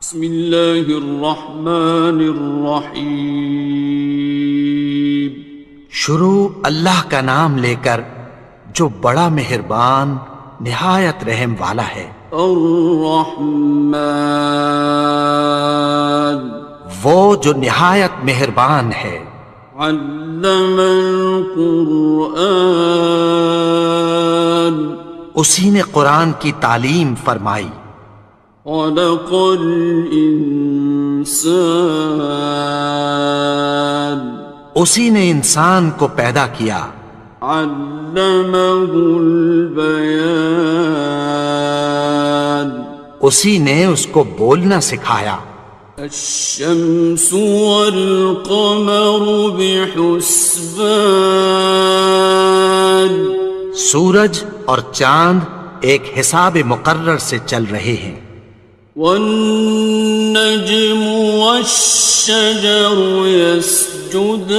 بسم اللہ الرحمن الرحیم۔ شروع اللہ کا نام لے کر جو بڑا مہربان نہایت رحم والا ہے۔ الرحمن، وہ جو نہایت مہربان ہے۔ علم القرآن، اسی نے قرآن کی تعلیم فرمائی۔ خلق الانسان، اسی نے انسان کو پیدا کیا۔ علمہ البیان، اسی نے اس کو بولنا سکھایا۔ الشمس والقمر بحسبان، سورج اور چاند ایک حساب مقرر سے چل رہے ہیں۔ والنجم والشجر يسجدان،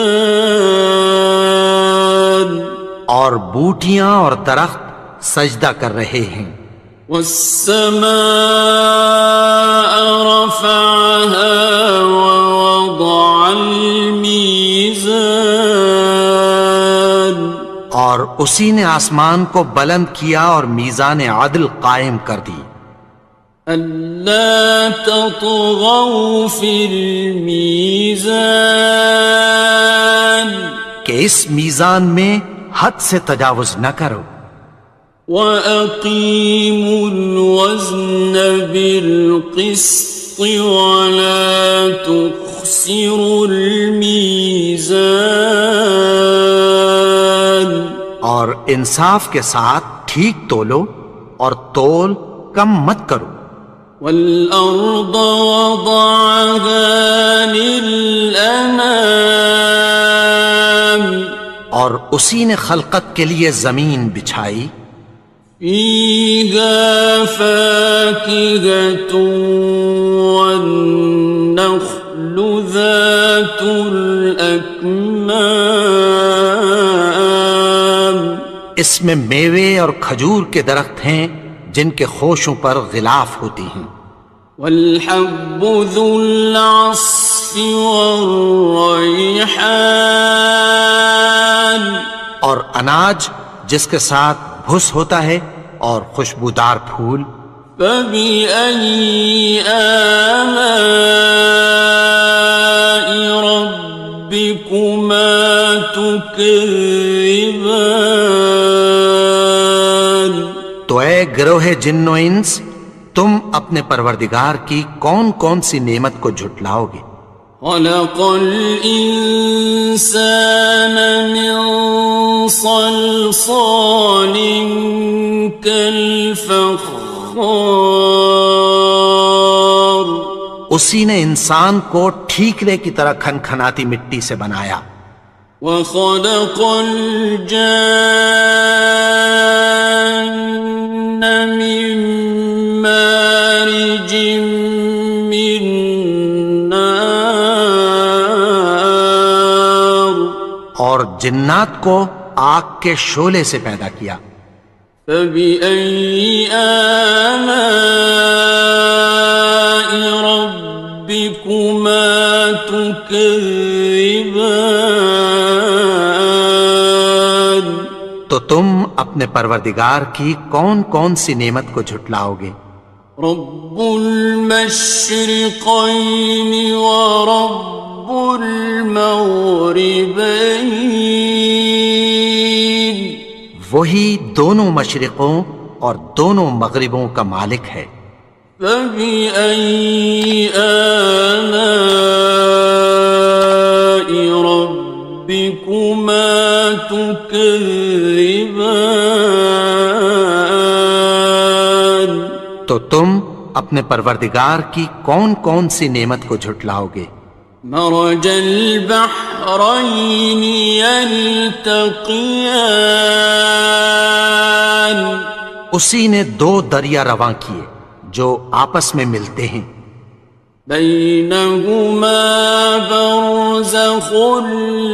اور بوٹیاں اور درخت سجدہ کر رہے ہیں۔ والسماء رفعها ووضع الميزان، اور اسی نے آسمان کو بلند کیا اور میزان عدل قائم کر دی۔ ألا تطغوا في الميزان، کہ اس میزان میں حد سے تجاوز نہ کرو۔ وَأَقِيمُوا الْوَزْنَ بِالْقِسْطِ وَلَا تُخْسِرُوا الْمِيزَانَ، اور انصاف کے ساتھ ٹھیک تولو اور تول کم مت کرو۔ وَالْأَرْضَ وَضَعَهَا لِلْأَنَامِ، اور اسی نے خلقت کے لیے زمین بچھائی۔ فِيهَا فَاكِهَةٌ وَالنَّخْلُ ذَاتُ الْأَكْمَامِ، اس میں میوے اور کھجور کے درخت ہیں جن کے خوشوں پر غلاف ہوتی ہیں۔ وَالْحَبُّ ذُو الْعَصْفِ وَالرَّيْحَانِ، اور اناج جس کے ساتھ بھس ہوتا ہے اور خوشبودار پھول۔ فَبِأَيِّ آلَاءِ رَبِّكُمَا تُكَذِّبَانِ، تو اے گروہ جن و انس، تم اپنے پروردگار کی کون کون سی نعمت کو جھٹلاؤ گے؟ خَلَقَ الْإِنسَانَ مِنْ صَلْصَالٍ كَالْفَخَّارِ، اسی نے انسان کو ٹھیکرے کی طرح کھنکھناتی مٹی سے بنایا۔ وَخَلَقَ الْجَانَّ مِن مَّارِجٍ مِّن نَّارٍ، اور جنات کو آگ کے شعلے سے پیدا کیا۔ فَبِأَيِّ آلَاءِ رَبِّكُمَا تُكَذِّبَانِ، تو تم اپنے پروردگار کی کون کون سی نعمت کو جھٹلاؤ گے؟ رب المشرقین ورب المغربین، وہی دونوں مشرقوں اور دونوں مغربوں کا مالک ہے۔ فَبِأَيِّ آلَاءِ رَبِّكُمَا تُكَذِّبَانِ، تو تم اپنے پروردگار کی کون کون سی نعمت کو جھٹلاؤ گے؟ مرج البحرین یلتقیان، اسی نے دو دریا رواں کیے جو آپس میں ملتے ہیں۔ بینہما برزخ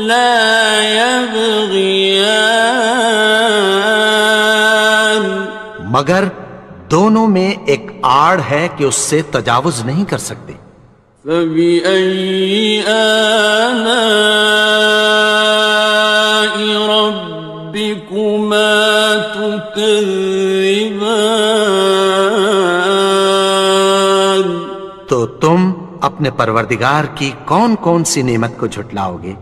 لا یبغیان، مگر دونوں میں ایک آڑ ہے کہ اس سے تجاوز نہیں کر سکتے۔ فبأي آلاء ربكما تكذبان؟ تو تم اپنے پروردگار کی کون کون سی نعمت کو جھٹلاؤ گے؟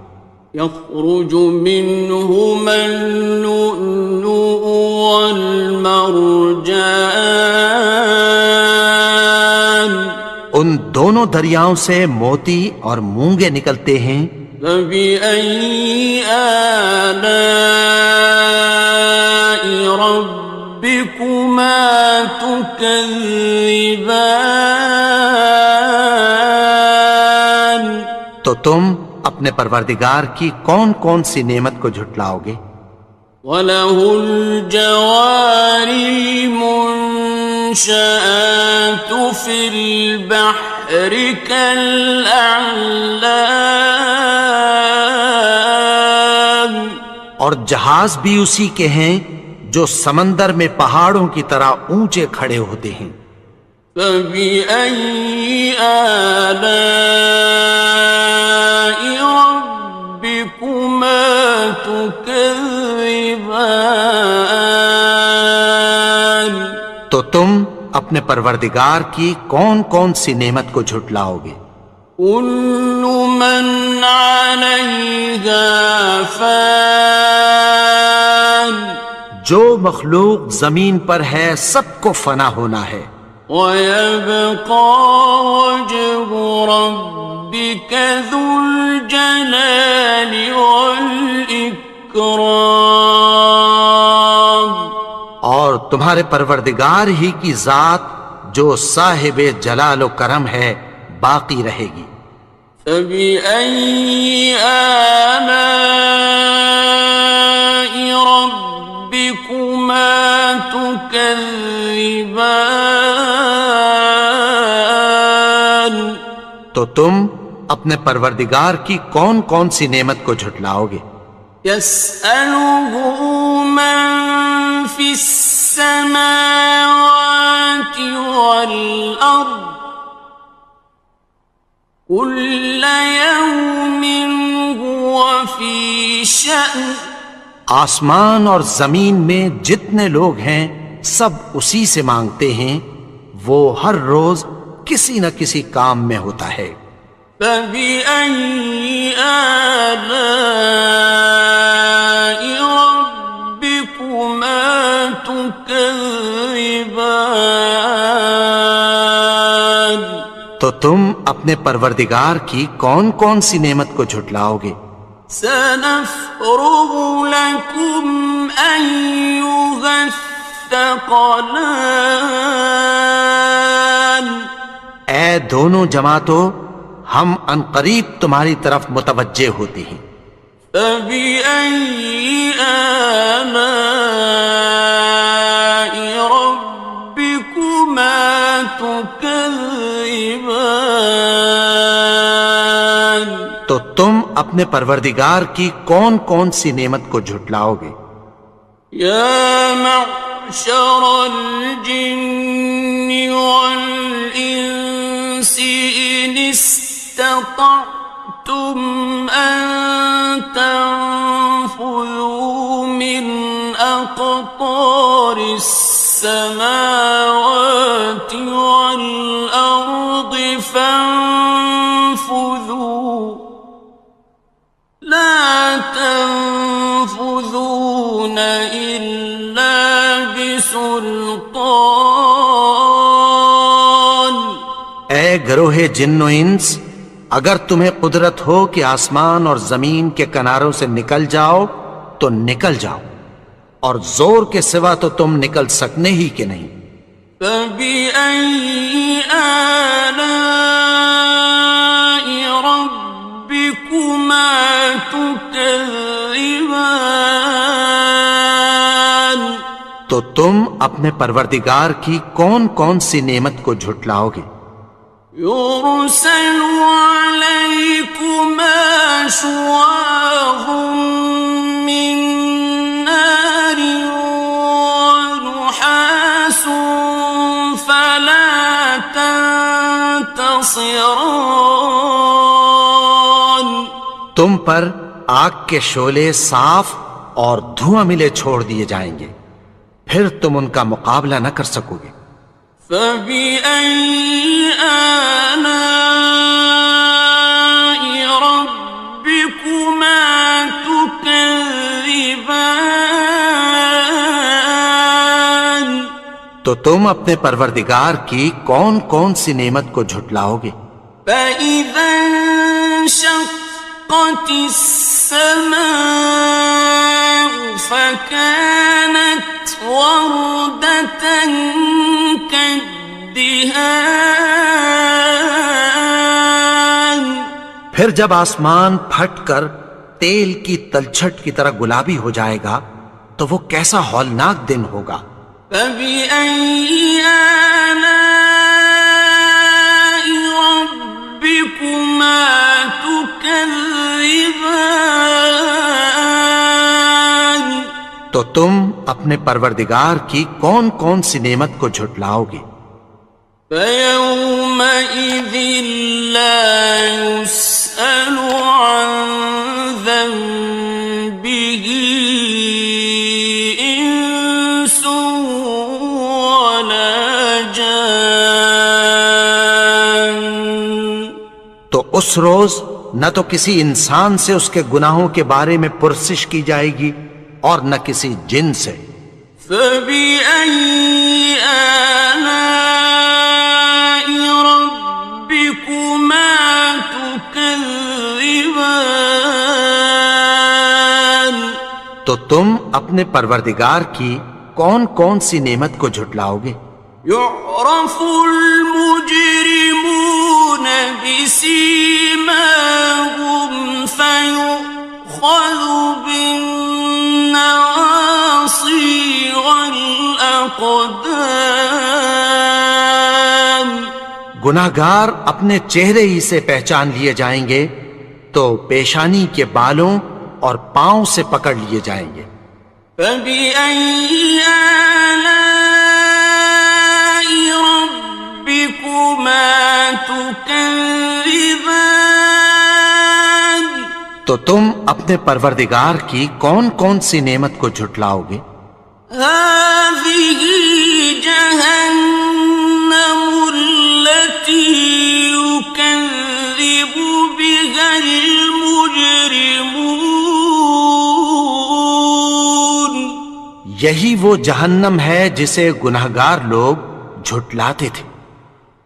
يخرج منهما اللؤلؤ والمرجان، ان دونوں دریاؤں سے موتی اور مونگے نکلتے ہیں۔ فبأي آلاء ربكما تكذبان؟ تو تم اپنے پروردگار کی کون کون سی نعمت کو جھٹلاؤ گے؟ وَلَهُ الْجَوَارِ الْمُنشَآتُ فِي الْبَحْرِ كَالْأَعْلَامِ، اور جہاز بھی اسی کے ہیں جو سمندر میں پہاڑوں کی طرح اونچے کھڑے ہوتے ہیں۔ فَبِأَيِّ آلَاءِ رَبِّكُمَا تُكَذِّبَانِ؟ تو تم اپنے پروردگار کی کون کون سی نعمت کو جھٹلاؤ گے؟ كُلُّ مَنْ عَلَيْهَا فَانٍ، جو مخلوق زمین پر ہے سب کو فنا ہونا ہے۔ وَيَبْقَى وَجْهُ رَبِّكَ ذُو الْجَلَالِ وَالْإِكْرَامِ، اور تمہارے پروردگار ہی کی ذات جو صاحب جلال و کرم ہے باقی رہے گی۔ فَبِأَيِّ آلَاءِ رَبِّكُمَا تُكَذِّبَانِ؟ تو تم اپنے پروردگار کی کون کون سی نعمت کو جھٹلاؤ گے؟ يَسْأَلُهُ مَن فِي السَّمَاوَاتِ وَالْأَرْضِ كُلَّ يَوْمٍ هُوَ فِي شَأْنٍ، آسمان اور زمین میں جتنے لوگ ہیں سب اسی سے مانگتے ہیں، وہ ہر روز کسی نہ کسی کام میں ہوتا ہے۔ فَبِأَيِّ آلَاءِ رَبِّكُمَا تُكَذِّبَانِ؟ تو تم اپنے پروردگار کی کون کون سی نعمت کو جھٹلاؤ گے؟ سَنَفْرُغُ لَكُمْ أَيُّهَ الثَّقَلَانِ، اے دونوں جماعتوں، ہم عنقریب تمہاری طرف متوجہ ہوتے ہیں۔ فَبِأَيِّ آلَاءِ رَبِّكُمَا تُكَذِّبَانِ؟ تو تم اپنے پروردگار کی کون کون سی نعمت کو جھٹلاؤ گے؟ يَا مَعْشَرَ الْجِنِّ وَالْإِنسِ إِنِ اسْتَطَعْتُمْ أَن تَنفُذُوا مِنْ أَقْطَارِ السَّمَاوَاتِ وَالْأَرْضِ فَانفُذُوا لَا تَنفُذُونَ إِلَّا بِسُلْطَانٍ۔ اے گروہ جن و انس، اگر تمہیں قدرت ہو کہ آسمان اور زمین کے کناروں سے نکل جاؤ تو نکل جاؤ، اور زور کے سوا تو تم نکل سکنے ہی کہ نہیں۔ فَبِأَيِّ آلَاءِ رَبِّكُمَا تُكَذِّبَانِ؟ تو تم اپنے پروردگار کی کون کون سی نعمت کو جھٹلاؤ گے؟ يُرْسَلُ عَلَيْكُمَا شُوَاظٌ مِّن نَّارٍ وَنُحَاسٌ خاصران. تم پر آگ کے شعلے صاف اور دھواں ملے چھوڑ دیے جائیں گے، پھر تم ان کا مقابلہ نہ کر سکو گے۔ فبأي آلاء ربكما تكذبان. تو تم اپنے پروردگار کی کون کون سی نعمت کو جھٹلاؤ گے؟ فإذا انشقت السماء فكانت وردة كالدهان. پھر جب آسمان پھٹ کر تیل کی تلچھٹ کی طرح گلابی ہو جائے گا تو وہ کیسا ہولناک دن ہوگا۔ فبأي آلاء ربكما تكذبان. تو تم اپنے پروردگار کی کون کون سی نعمت کو جھٹلاؤ گے؟ فيومئذ لا يسأل عن ذنبه إنس ولا جان. تو اس روز نہ تو کسی انسان سے اس کے گناہوں کے بارے میں پرسش کی جائے گی اور نہ کسی جن سے۔ فبأي آلاء ربكما تكذبان. تو تم اپنے پروردگار کی کون کون سی نعمت کو جھٹلاؤ گے؟ يعرف المجرمون بسيماهم فيؤخذ بالنواصي والأقدام. گناہگار اپنے چہرے ہی سے پہچان لیے جائیں گے تو پیشانی کے بالوں اور پاؤں سے پکڑ لیے جائیں گے۔ فبأي آلاء ربكما تكذبان. تو تم اپنے پروردگار کی کون کون سی نعمت کو جھٹلاؤ گے؟ هذه جهنم التي يكذب بها المجرمون. یہی وہ جہنم ہے جسے گناہگار لوگ جھٹلاتے تھے۔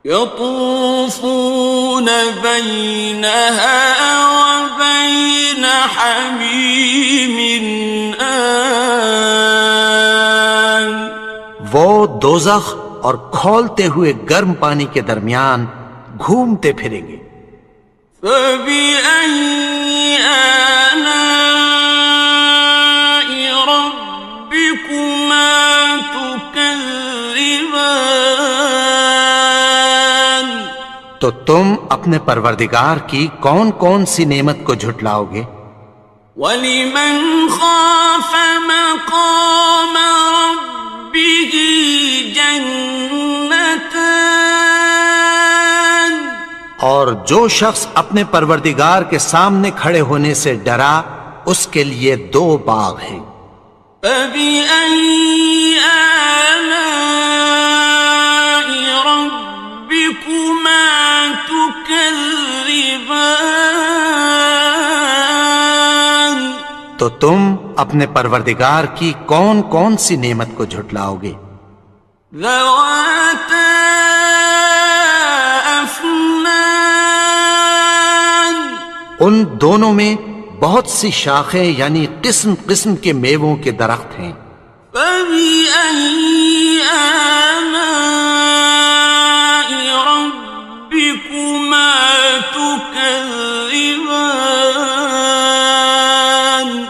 يطوفون بينها وبين حميم آن. وہ دوزخ اور کھولتے ہوئے گرم پانی کے درمیان گھومتے پھریں گے۔ فبأي آلاء ربكما تكذبان. تو تم اپنے پروردگار کی کون کون سی نعمت کو جھٹلاؤ گے؟ وَلِمَنْ خَافَ مَقَامَ رَبِّهِ جَنَّتَانِ. اور جو شخص اپنے پروردگار کے سامنے کھڑے ہونے سے ڈرا اس کے لیے دو باغ ہیں۔ فَبِأَيِّ آلَاءِ رَبِّكُمَا تُكَذِّبَانِ. تو تم اپنے پروردگار کی کون کون سی نعمت کو جھٹلاؤ گے؟ ذَوَاتَا أَفْنَانٍ. ان دونوں میں بہت سی شاخیں یعنی قسم قسم کے میووں کے درخت ہیں۔ فَبِأَيِّ آلَاءِ رَبِّكُمَا تُكَذِّبَانِ.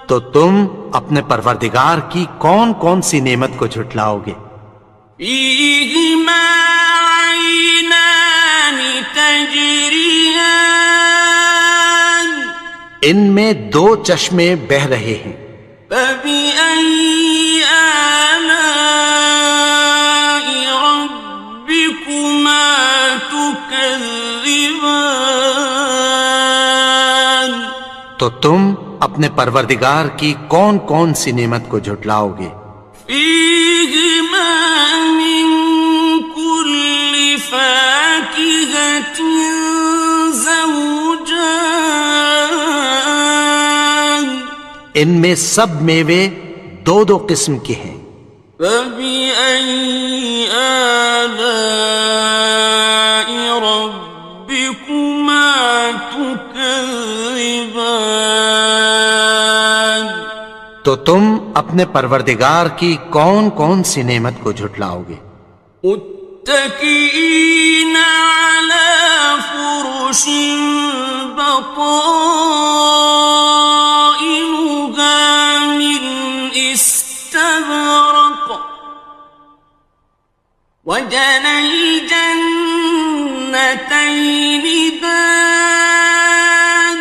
تو تم اپنے پروردگار کی کون کون سی نعمت کو جھٹلاؤ گے؟ فِيهِمَا عَيْنَانِ تَجْرِيَانِ. ان میں دو چشمے بہہ رہے ہیں۔ فَبِأَيِّ آلَاءِ رَبِّكُمَا تُكَذِّبَانِ. تكذبان تو تم اپنے پروردگار کی کون کون سی نعمت کو جھٹلاؤ گے؟ فيهما من كل فاكهة زوجان ان میں سب میوے دو دو قسم کے ہیں۔ فبأي آلاء ربكما تكذبان تو تم اپنے پروردگار کی کون کون سی نعمت کو جھٹلاؤ گے؟ متكئين على فرش بطائنها من استبرق وجنى الجنتين دان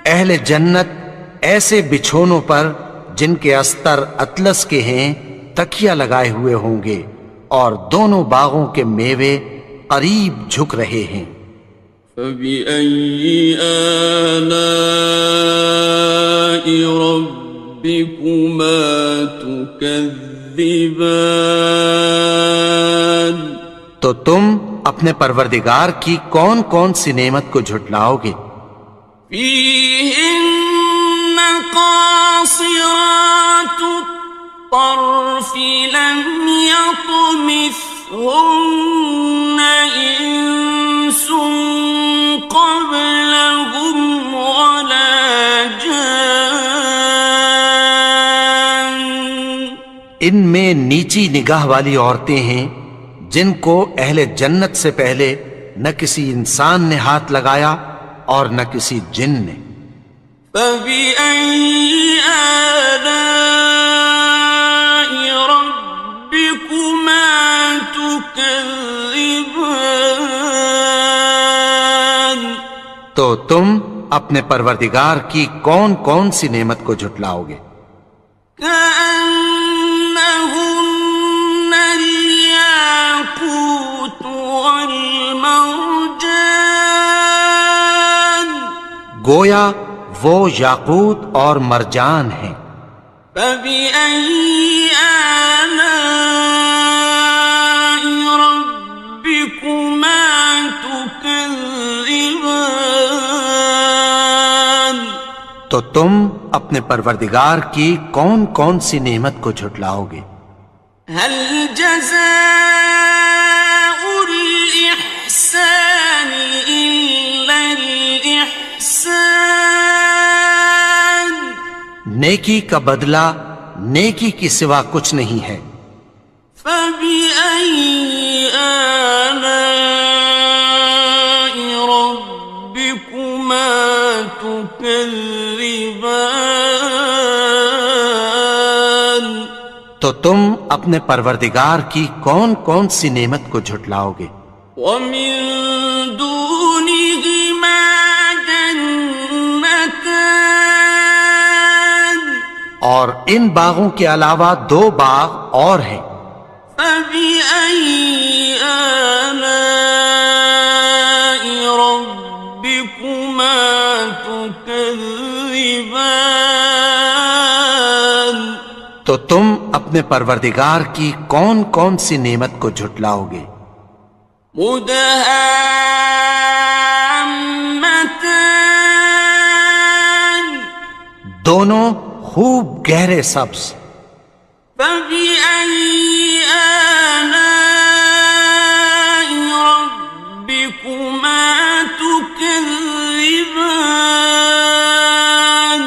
اہل جنت ایسے بچھونوں پر جن کے استر اطلس کے ہیں تکیہ لگائے ہوئے ہوں گے، اور دونوں باغوں کے میوے قریب جھک رہے ہیں۔ فبأي آلاء ربكما تكذبان تو تم اپنے پروردگار کی کون کون سی نعمت کو جھٹلاؤ گے؟ فيهن قاصرات الطرف لم يطمثهن إنس قبلهم ولا جان ان میں نیچی نگاہ والی عورتیں ہیں جن کو اہل جنت سے پہلے نہ کسی انسان نے ہاتھ لگایا اور نہ کسی جن نے۔ فبأي آلاء ربكما تكذبان تو تم اپنے پروردگار کی کون کون سی نعمت کو جھٹلاؤ گے؟ كأنهن الياقوت والمرجان گویا وہ یاقوت اور مرجان ہیں۔ فبأي آلاء ربكما تكذبان تو تم اپنے پروردگار کی کون کون سی نعمت کو جھٹلاؤ گے؟ هل جزاء الإحسان إلا الإحسان نیکی کا بدلہ نیکی کی سوا کچھ نہیں ہے۔ فبأي آلاء ربكما تكذبان تو تم اپنے پروردگار کی کون کون سی نعمت کو جھٹلاؤ گے؟ ومن دونهما جنتان اور ان باغوں کے علاوہ دو باغ اور ہیں۔ فبأي آلاء ربكما تكذبان تو تم اپنے پروردگار کی کون کون سی نعمت کو جھٹلاؤ گے؟ مدهامتان دونوں خوب گہرے سبز۔ فبأي آلاء ربكما تكذبان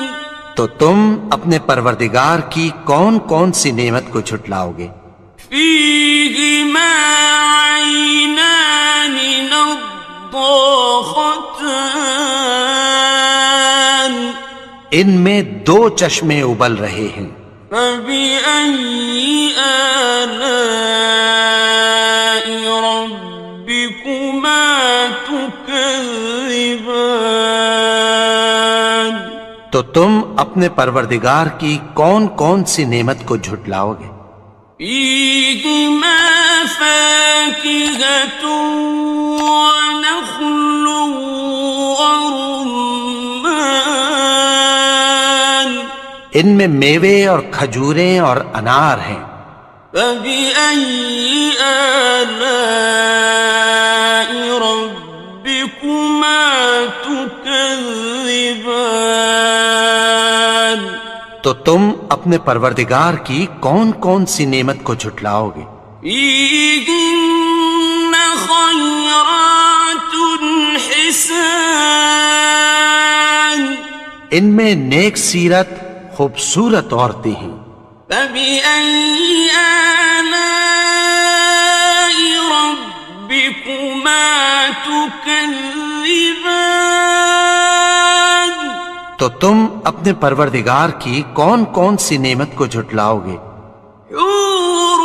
تو تم اپنے پروردگار کی کون کون سی نعمت کو جھٹلاؤ گے؟ فيهما عينان نضاختان ان میں دو چشمے ابل رہے ہیں۔ فبأي آلاء ربكما تكذبان تو تم اپنے پروردگار کی کون کون سی نعمت کو جھٹلاؤ گے؟ فيهما فاكهة ونخل ورمان ان میں میوے اور کھجوریں اور انار ہیں. فبأي آلاء ربكما تكذبان تو تم اپنے پروردگار کی کون کون سی نعمت کو جھٹلاؤ گے؟ فيهن خيرات حسان ان میں نیک سیرت خوبصورت عورتیں ہیں. فبأي آلاء ربكما تكذبان تو تم اپنے پروردگار کی کون کون سی نعمت کو جھٹلاؤ گے؟ حور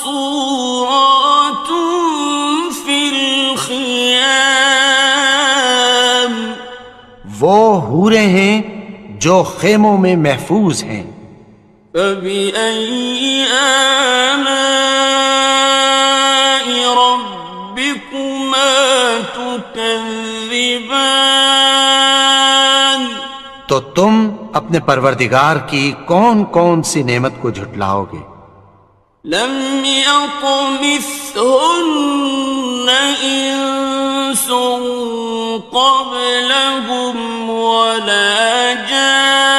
مقصورات في الخيام وہ حوریں ہیں جو خیموں میں محفوظ ہیں. فبأي آلاء ربكما تكذبان تو تم اپنے پروردگار کی کون کون سی نعمت کو جھٹلاؤ گے؟ لم يطمثهن إنس قبلهم ولا جان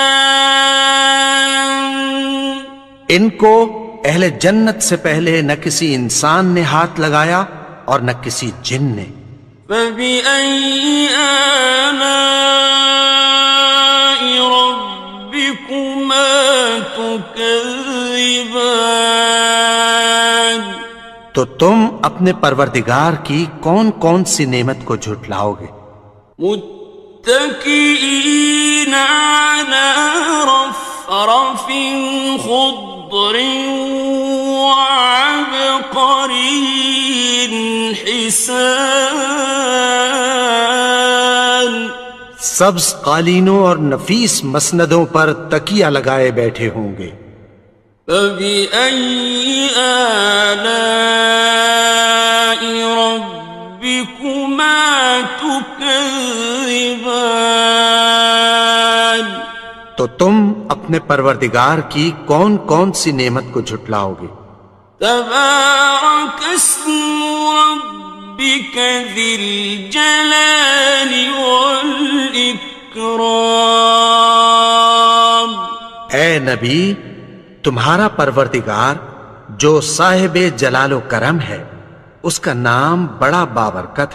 ان کو اہل جنت سے پہلے نہ کسی انسان نے ہاتھ لگایا اور نہ کسی جن نے. فبأي آلاء ربكما تكذبان تو تم اپنے پروردگار کی کون کون سی نعمت کو جھٹلاؤ گے؟ متكئين على رفرف خضر وعبقري حسان سبز قالینوں اور نفیس مسندوں پر تکیہ لگائے بیٹھے ہوں گے. فبأي آلاء ربكما تكذبان تو تم اپنے پروردگار کی کون کون سی نعمت کو جھٹلاؤ گے؟ تبارك اسم ربك ذي الجلال والإكرام اے نبی، تمہارا پروردگار جو صاحب جلال و کرم ہے، اس کا نام بڑا بابرکت ہے.